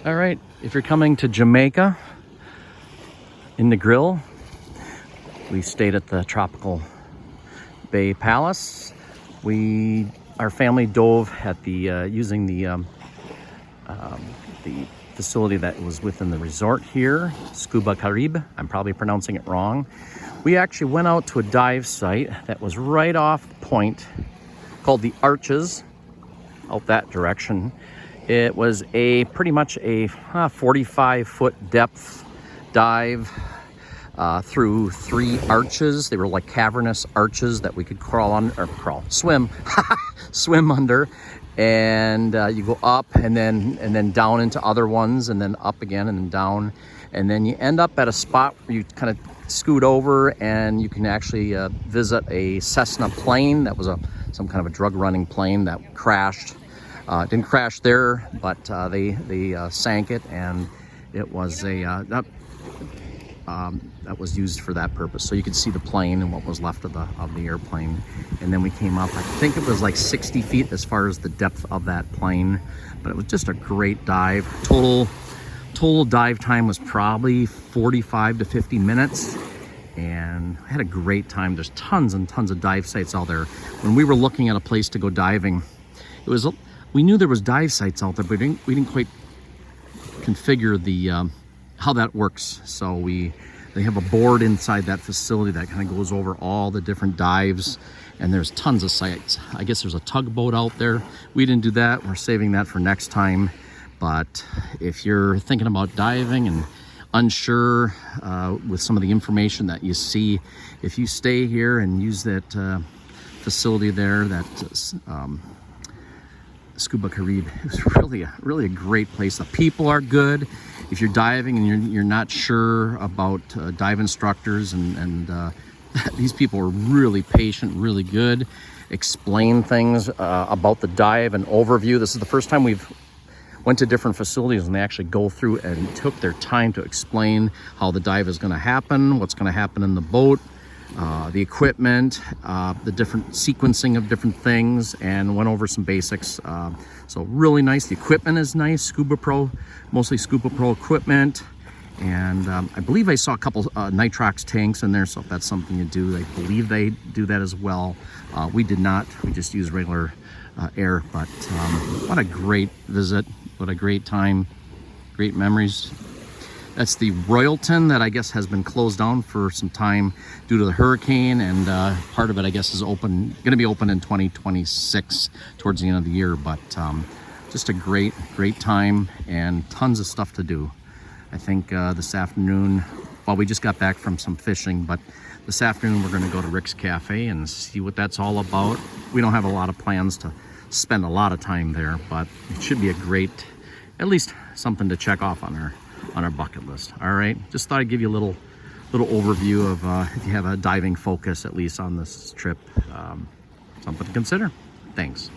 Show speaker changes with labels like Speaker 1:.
Speaker 1: All right, if you're coming to Jamaica in Negril, we stayed at the Tropical Bay Palace. Our family dove at the using the facility that was within the resort here, Scuba Caribe. I'm probably pronouncing it wrong. We actually went out to a dive site that was right off the point called the Arches, out that direction. It was pretty much a 45-foot depth dive through 3 arches. They were like cavernous arches that we could swim under. And you go up and then down into other ones, and then up again and then down. And then you end up at a spot where you kind of scoot over and you can actually visit a Cessna plane that was some kind of a drug running plane that crashed. Didn't crash there, but they sank it, and it was that was used for that purpose. So you could see the plane and what was left of the airplane. And then we came up, I think it was like 60 feet as far as the depth of that plane, but it was just a great dive. Total dive time was probably 45 to 50 minutes. And I had a great time. There's tons and tons of dive sites out there. When we were looking at a place to go diving, we knew there was dive sites out there, but we didn't quite configure the how that works. So they have a board inside that facility that kind of goes over all the different dives, and there's tons of sites. I guess there's a tugboat out there. We didn't do that. We're saving that for next time. But if you're thinking about diving and unsure with some of the information that you see, if you stay here and use that facility there, that Scuba Caribe, is really a great place. The people are good. If you're diving and you're not sure about dive instructors, and these people are really patient, really good, explain things about the dive and overview. This is the first time we've went to different facilities and they actually go through and took their time to explain how the dive is going to happen, what's going to happen in the boat, the equipment, the different sequencing of different things, and went over some basics. So really nice. The equipment is nice. Scuba Pro, mostly Scuba Pro equipment. And I believe I saw a couple nitrox tanks in there, so if that's something you do, I believe they do that as well. We did not. We just used regular air. But what a great visit. What a great time. Great memories. That's the Royalton that I guess has been closed down for some time due to the hurricane, and part of it I guess is going to be open in 2026 towards the end of the year. But just a great time and tons of stuff to do. I think this afternoon, well, we just got back from some fishing, but this afternoon we're going to go to Rick's Cafe and see what that's all about. We don't have a lot of plans to spend a lot of time there, but it should be a great, at least something to check off on our bucket list. All right, just thought I'd give you a little overview of if you have a diving focus, at least on this trip, something to consider. Thanks.